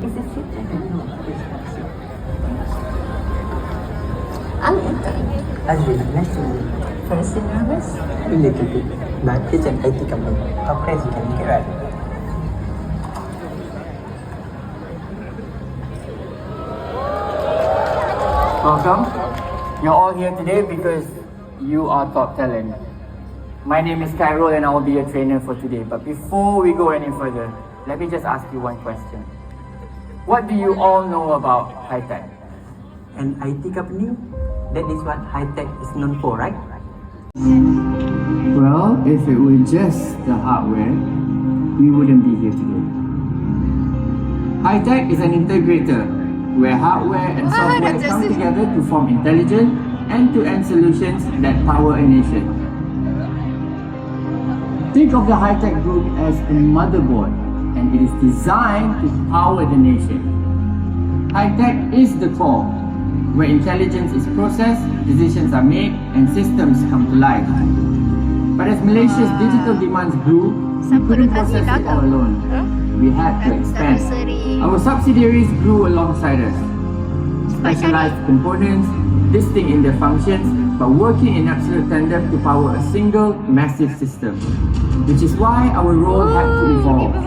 Is it sit? I don't know. Ang ito. Azri, nice to meet you. First and nervous? A little bit. But it's an IT company. How crazy can you get, right? Welcome. You're all here today because you are top talent. My name is Khairul and I will be your trainer for today. But before we go any further, let me just ask you one question. What do you all know about Hi-Tech? An IT company? That is what high-tech is known for, right? Well, if it were just the hardware, we wouldn't be here today. Hi-Tech is an integrator where hardware and software come together to form intelligent, end-to-end solutions that power a nation. Think of the Hi-Tech Group as a motherboard, and it is designed to power the nation. Hi-Tech is the core, where intelligence is processed, decisions are made, and systems come to life. But as Malaysia's digital demands grew, we couldn't process it all alone. We had to expand. Our subsidiaries grew alongside us. Specialized components, distinct in their functions, but working in absolute tandem to power a single massive system. Which is why our role had to evolve.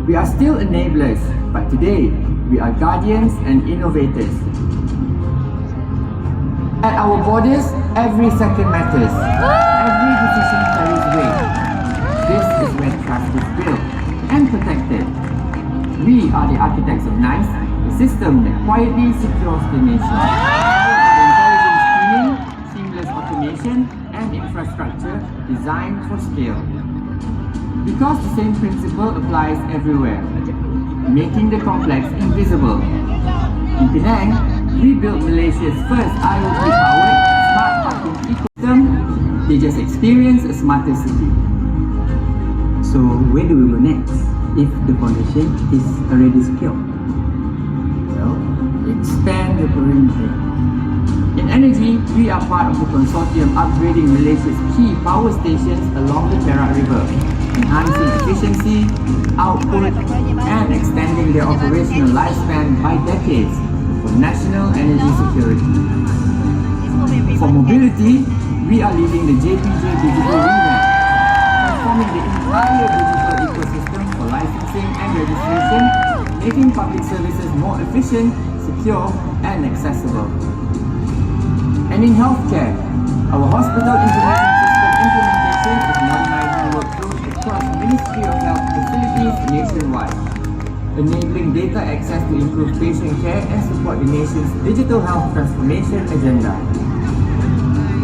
We are still enablers, but today we are guardians and innovators. At our borders, every second matters. Every decision carries weight. This is where trust is built and protected. We are the architects of NICE, the system that quietly secures the nation. Intelligent screening, seamless automation, and infrastructure designed for scale. Because the same principle applies everywhere, making the complex invisible. In Penang, we built Malaysia's first IoT-powered smart parking ecosystem. They just experienced a smarter city. So where do we go next if the foundation is already secure? Well, expand the perimeter. In energy, we are part of the consortium upgrading Malaysia's key power stations along the Perak River, enhancing efficiency, output, and extending their operational lifespan by decades for national energy security. For mobility, we are leading the JPJ digital revamp, transforming the entire digital ecosystem for licensing and registration, making public services more efficient, secure, and accessible. And in healthcare, our hospital information system implementation is modernizing workflows across Ministry of Health facilities nationwide, enabling data access to improve patient care and support the nation's digital health transformation agenda.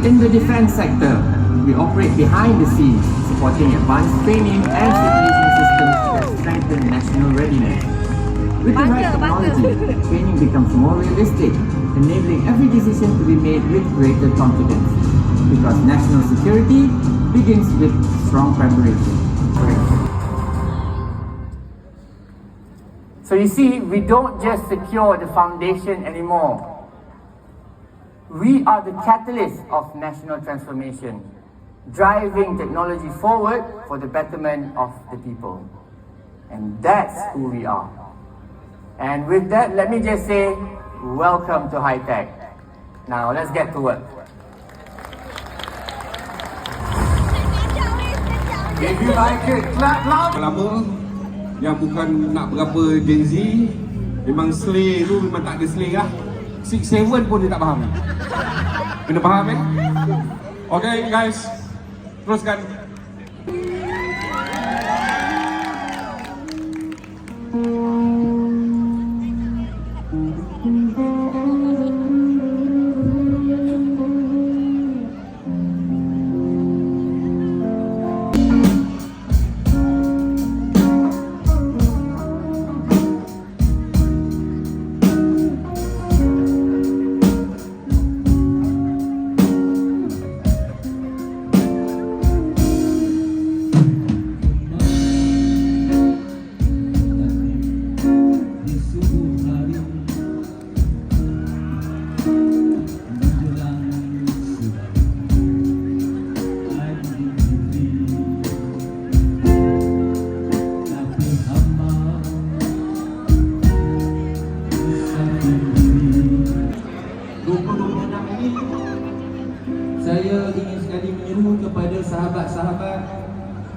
In the defense sector, we operate behind the scenes, supporting advanced training and simulation systems that strengthen national readiness. With the right technology, training becomes more realistic, enabling every decision to be made with greater confidence. Because national security begins with strong preparation. So you see, we don't just secure the foundation anymore. We are the catalyst of national transformation, driving technology forward for the betterment of the people. And that's who we are. And with that, let me just say, welcome to Hi-Tech. Now, let's get to work. If you like it, clap loud. Lama yang bukan nak berapa Gen Z, memang slay tu memang tak ada slay lah. 6-7 pun dia tak faham. Kena faham Okay guys, teruskan.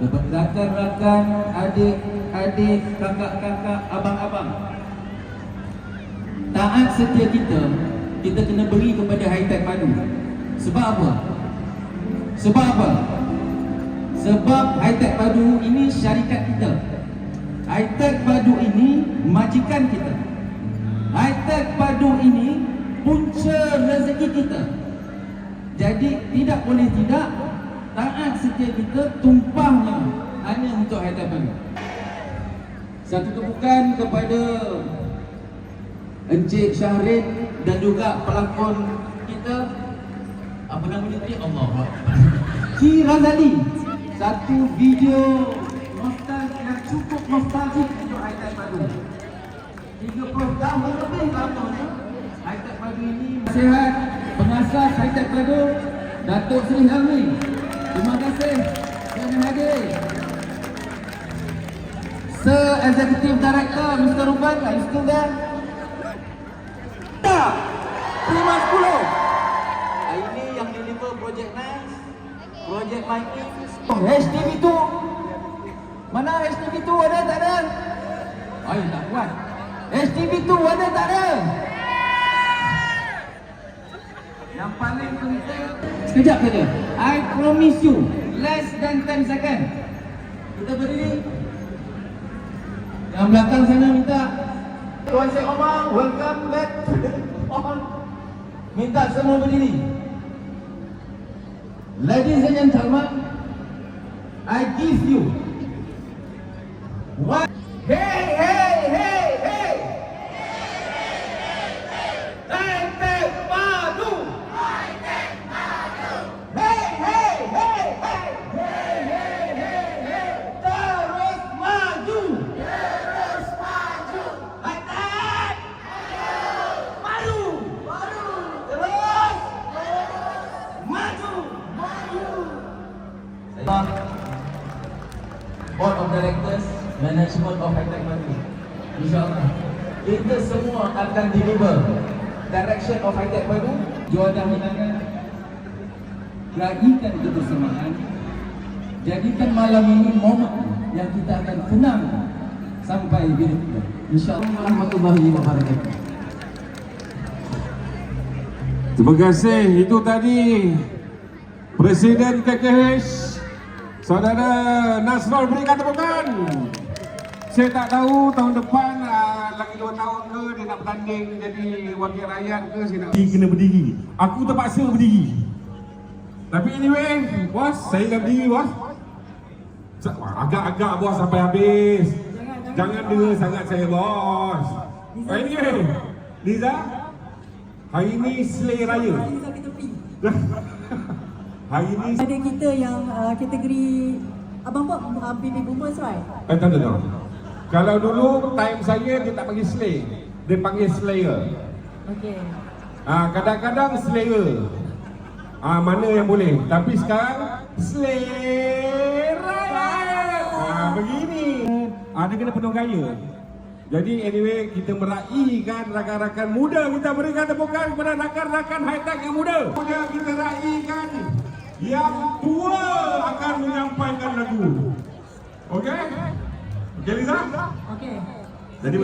kepada rakan-rakan, adik-adik, kakak-kakak, abang-abang. Taat setia kita kena beri kepada Hi-Tech Padu. Sebab apa? Sebab Hi-Tech Padu ini syarikat kita. Hi-Tech Padu ini majikan kita. Hi-Tech Padu ini punca rezeki kita. Jadi tidak boleh tidak, taat setia kita tumpahnya hanya untuk Hi-Tech Padu. Satu tepukan kepada Encik Syahrin dan juga pelakon kita, apa namanya tadi? Allah Ki Razali. Satu video nostalgia yang cukup nostalgia untuk Hi-Tech Padu. 30 tahun lebih lamanya Hi-Tech Padu ini. Nasihat pengasas Hi-Tech Padu, Datuk Seri Helmi. Terima kasih kerana hadir. Sir Executive Director Mr. Ruban, are you still there? Tak. Prima 10. Ini yang deliver Project Nice, Project Miking. HTV2. Mana HTV2, ada tak ada? Ayo tak kuat. HTV2 ada tak ada? Yang paling penting, sekejap saja. I promise you, less than 10 second. Kita berdiri. Yang belakang sana minta Tuan Syed Omar, welcome back to the hall. Minta semua berdiri. Ladies and gentlemen, I give you one. Hey, hey, hey, hey. Hi-Tech Padu. Hi-Tech Padu. Hey, hey, hey, hey. Hey, hey, hey, hey. Terus maju. Terus maju. Hi-Tech Padu. Padu. Terus maju. Maju. Board of Directors, Management of Hi-Tech Padu. InsyaAllah kita semua akan deliver direction of Hi-Tech Padu. Juadah hilangan, raikan kebersamaan. Jadikan malam ini momen yang kita akan tenang sampai bila kita. InsyaAllah. Warahmatullahi wabarakatuh. Terima kasih. Itu tadi Presiden KKH Saudara Nasrul, berikan tepukan. Saya tak tahu tahun depan lagi 2 tahun ke dia nak bertanding jadi wakil rakyat ke, saya nak kena berdiri. Aku terpaksa berdiri. Tapi anyway, bos, saya dah berdiri, bos. Agak-agak bos sampai habis. Jangan dengar sangat saya, bos. Anyway, Liza, hari ini Slay Raya. Hari ini ada kita yang kategori abang buat baby boomers, right? tak. Kalau dulu time saya dia tak panggil Slay, dia panggil Slayer. Okey. Kadang-kadang Slayer. Mana yang boleh. Tapi sekarang Slay Raya. Begini. Dia kena penuh gaya. Jadi anyway, kita meraihkan rakan-rakan muda. Kita berikan tepukan kepada rakan-rakan Hi-Tech yang muda. Kemudian kita raihkan yang tua akan menyampaikan lagu. Okey? Okey, Liza? Okey. Jadi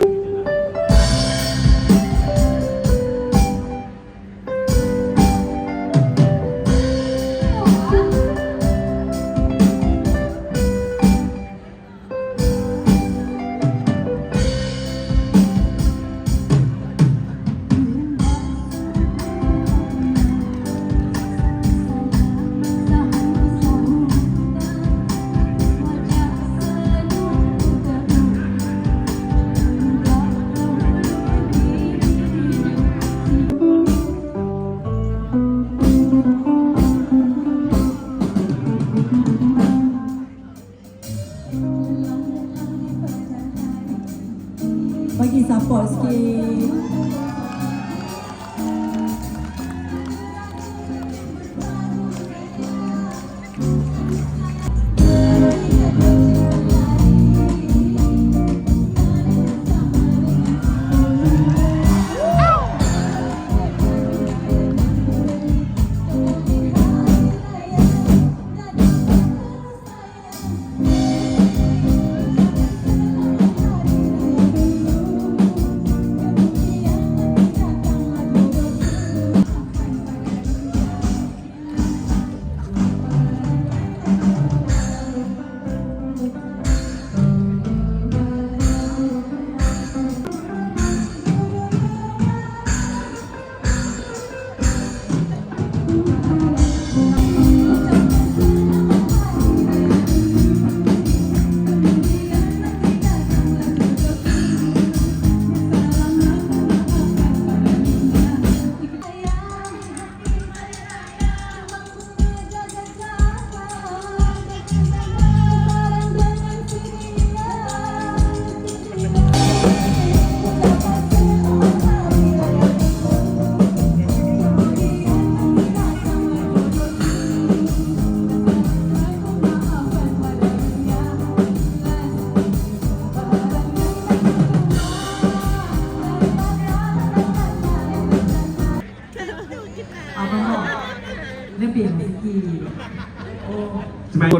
bagi support sikit.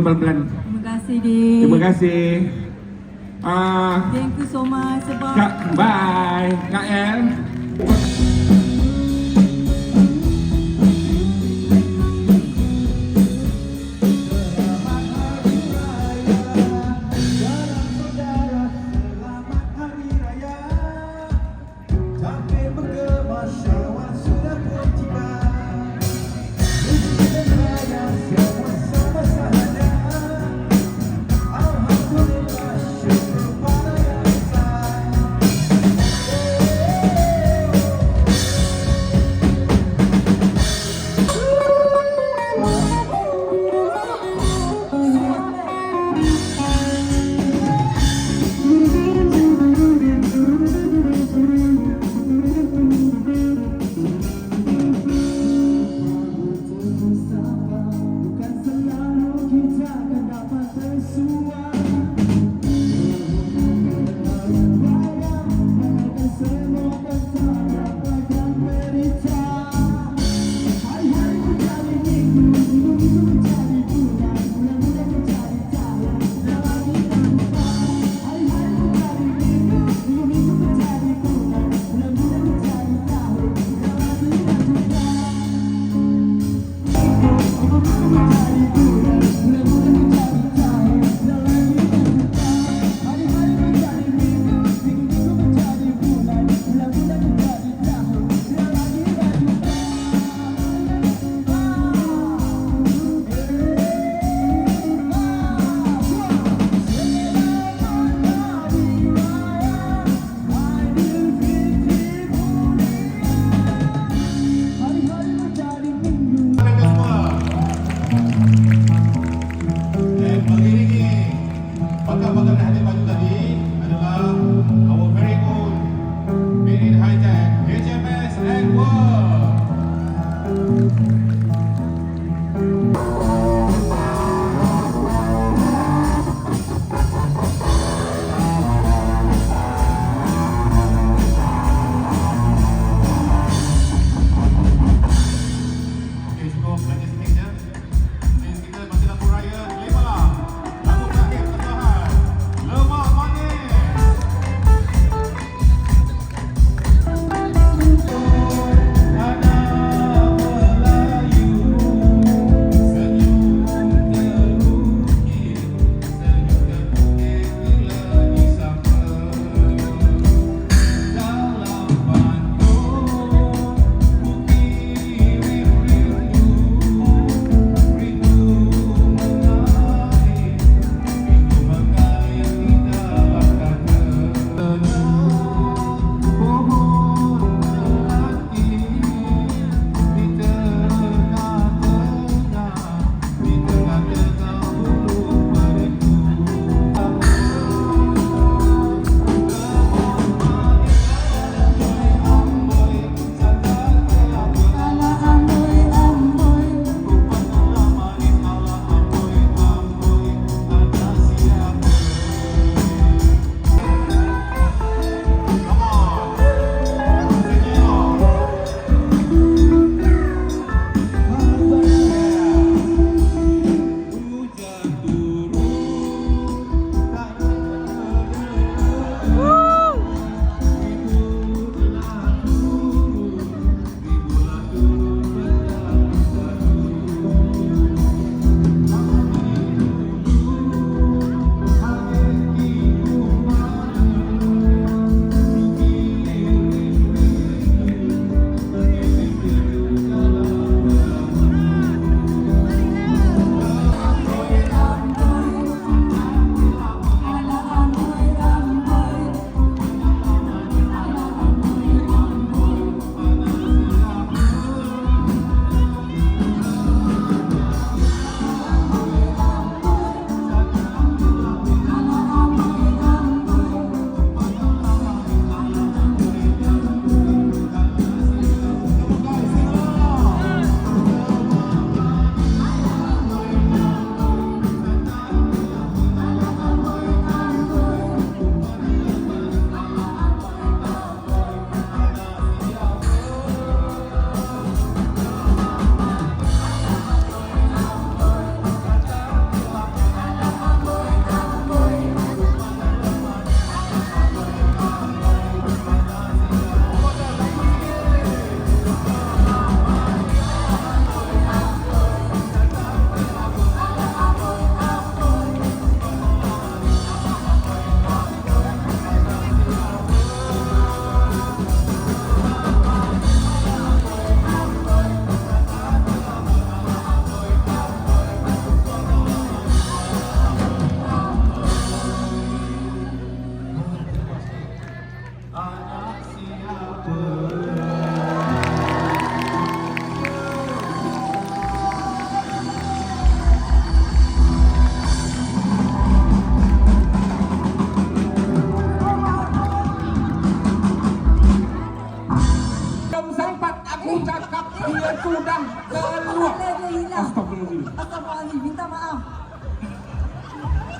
pelan-pelan. Terima kasih, Dik. Terima kasih. Thank you so much sebab Kak, bye. Kak El.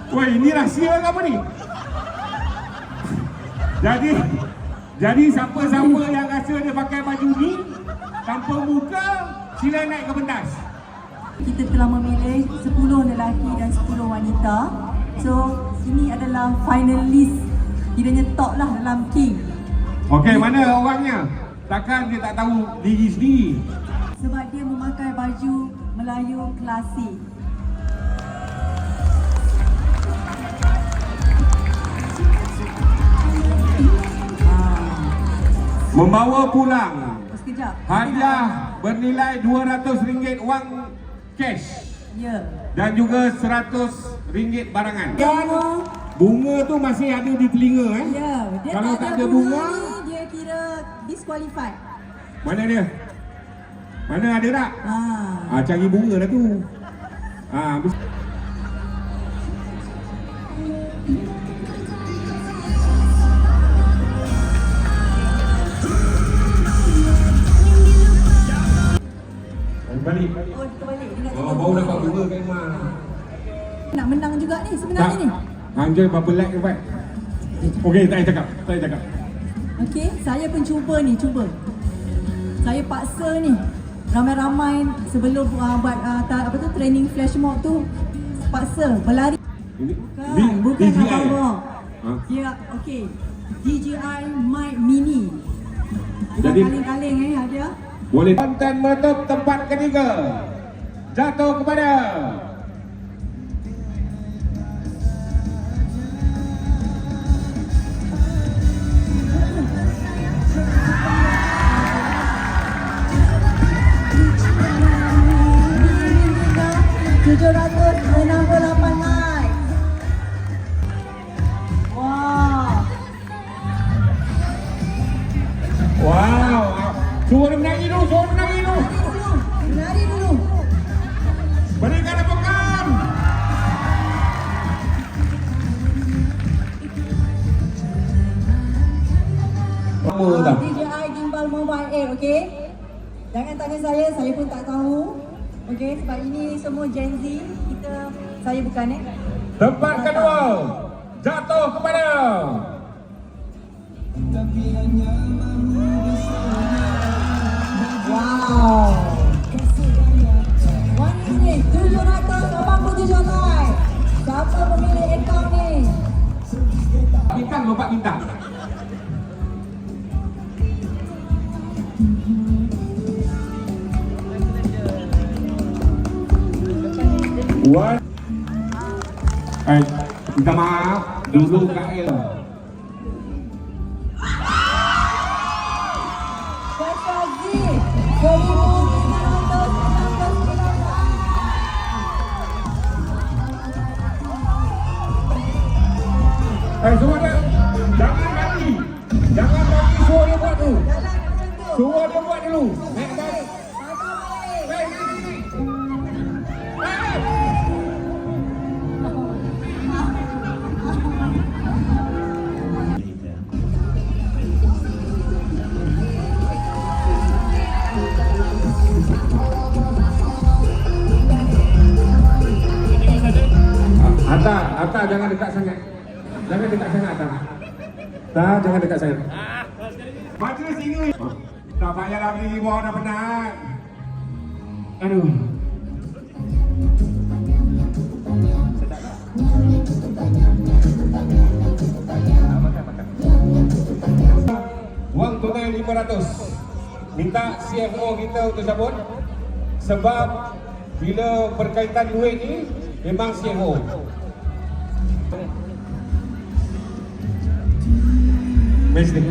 Woi, ini rahsia ke apa ni? Jadi siapa-siapa yang rasa dia pakai baju ni tanpa muka, sila naik ke pentas. Kita telah memilih 10 lelaki dan 10 wanita. So, ini adalah finalist. Kiranya top lah dalam King. Okey, mana orangnya? Takkan dia tak tahu diri sendiri? Sebab dia memakai baju Melayu klasik. Membawa pulang Sekejap. hadiah bernilai RM200 wang cash Ya. dan juga RM100 barangan. Dan Bunga tu masih ada di telinga ya, dia Kalau tak tak ada ada bunga, ni, dia kira disqualified. mana dia? Mana ada tak? Ha. Cari bunga dah tu. Balik. Oh, kita balik. Dia nak Baru dapat bunga kat rumah. nak menang juga ni sebenarnya ni. Anjay berapa like dapat? Okey, tak payah cakap. Okey, saya pun cuba. Saya paksa ni ramai-ramai sebelum buat training flash mob tu paksa berlari. Bukan DJI. abang-abang. Ha? Ya, okey. DJI Mic Mini. Bukan Jadi- kaleng-kaleng ada. Boleh. Konten menutup tempat ketiga jatuh kepada $768 like. wow. Suruh dia menyanyi dulu. Lari dulu. Berikan tepukan. Apa tak? DJI Gimbal Mobile 8, okey? Jangan tanya saya pun tak tahu. Okey, sebab ini semua Gen Z. Saya bukan Tempat kedua jatuh kepada Wow. Wanita ni 787 like. Siapa pemilik akaun ni? bintang lompat bintang. What? Minta maaf dulu Kak El. Kasazi 1969. Semua dia jangan bagi suruh dia buat dulu. Suruh dia buat dulu. Naik balik. Atta jangan dekat sangat. Jangan dekat sangat Atta. Jangan dekat sangat. Baca sini. Tak payah lagi bawa dah penat. Aduh. Wang tunai 500. Minta CFO kita untuk cabut. Sebab bila berkaitan duit ni memang CFO. Mesti.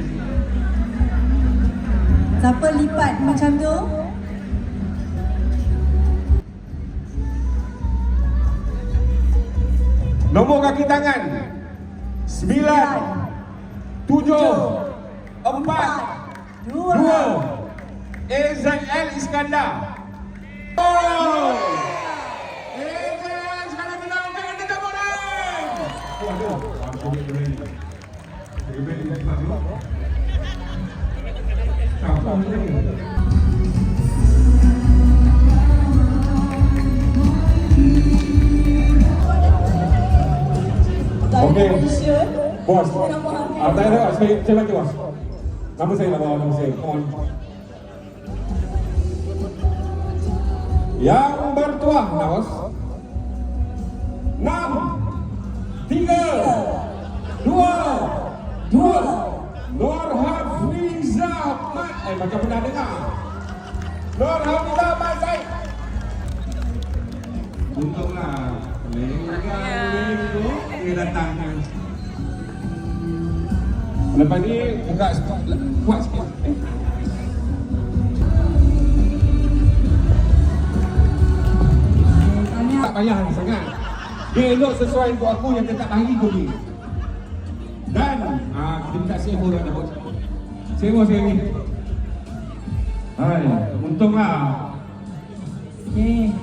Siapa lipat macam tu? Nombor kaki tangan 9 7 4 2 AZL Iskandar. Oh! AZL Iskandar menang dengan tetap menang. Okey. Malaysia. Bos. Kita nak faham. Tak ada, saya baca bos. Nama saya lah, nama saya. Come on. Yang bertuah, nah bos. 6, 3, 2, Nur Hafiza Mat. Macam pernah dengar. Nur Hafiza Mat Zaid. Untunglah. Boleh tu. Dia datang. Lepas ni buka kuat sikit. Tak payah sangat. Dia elok sesuai untuk aku yang dekat hari tu ni. Dan kita minta sewa dah dapat. Sewa saya ni. Hai, untunglah. Okey.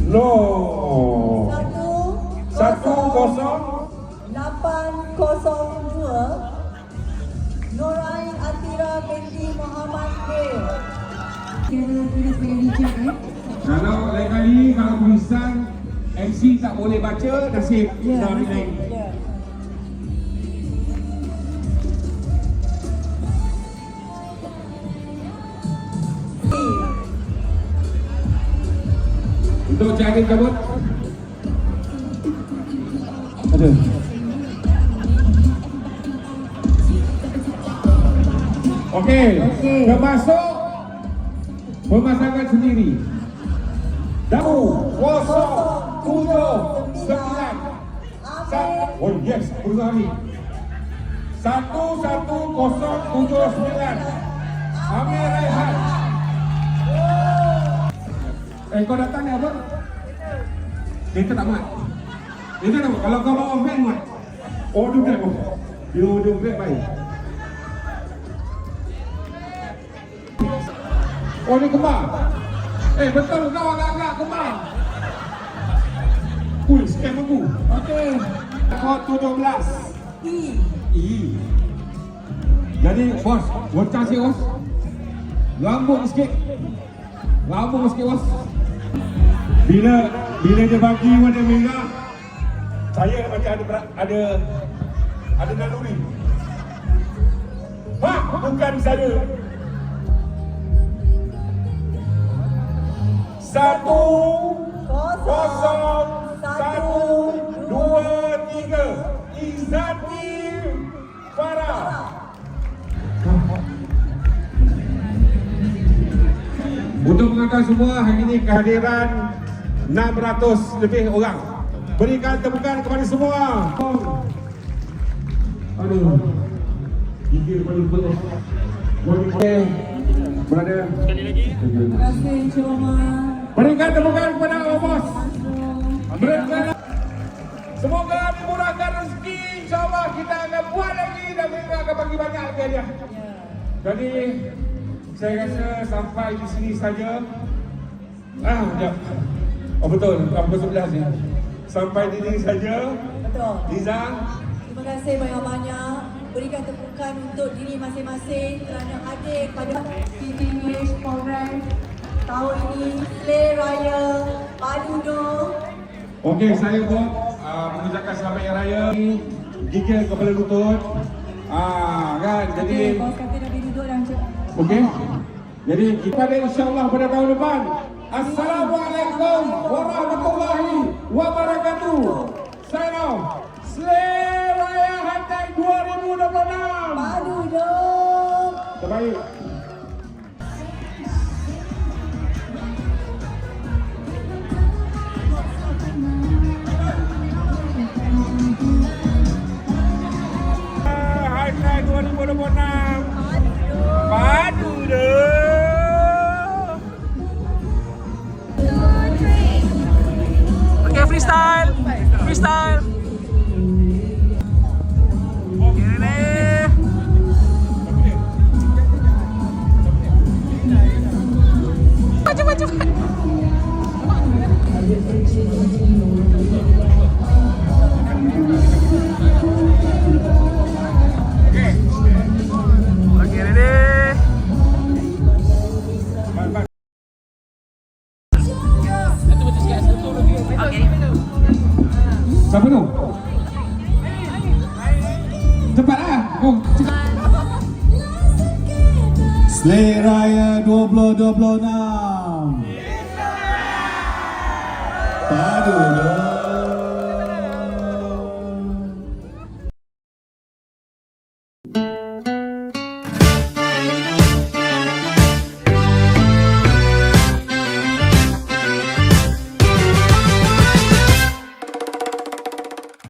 No. 802 Norain Atira binti Muhammad Khair. Kira sebagai region Kalau lain kali kalau tulisan MC tak boleh baca, nasib dari lain. Ya. Untuk jaga kabut. Ada. Okey. Termasuk pemasangan sendiri. Damu 079. Oh yes, perusahaan ni 11079 Amir Raihan. Kau datang ni apa? Kereta tak mat. Kereta tak mat. Kalau kau bawa van mat. Order grab apa? Dia order grab baik. Oh ni kembar. Betul kau agak-agak kembar. Scam aku. Okey. Kod 17 E. Jadi bos, bocah sikit bos. Lambung sikit bos. Bila dia bagi warna merah, saya macam ada naluri. Bukan saya. 1013 Izzati Farah. Untuk mengantar semua, hari ini kehadiran 600 lebih orang. Berikan tepukan kepada semua. Aduh, gigil paling betul. Boleh berada. Terima kasih Cuma. Berikan tepukan kepada bos. Berikan. Semoga dimurahkan rezeki. InsyaAllah kita akan buat lagi dan kita akan bagi banyak lagi dia. Jadi saya rasa sampai di sini saja. Sekejap. Oh betul, pukul 11 ni. Sampai di sini saja. Betul. Liza. Terima kasih banyak-banyak. Berikan tepukan untuk diri masing-masing kerana hadir pada TV English program tahun ini. Slay Raya Paduno. Okey, saya pun mengucapkan selamat Hari Raya. Gigil kepala lutut. Kan, jadi Okey, bos kata dah duduk dan okey. Jadi kita insya-Allah pada tahun depan. Assalamualaikum warahmatullahi wabarakatuh. Sign off. Slay Raya Hantai 2026. Paduno. Terbaik. Hantai 2026. Paduno. Okay, freestyle. Cepat. Okay, ready. Siapa tu? Cepatlah. Oh, cepat. Sleigh Raya 2026 Padu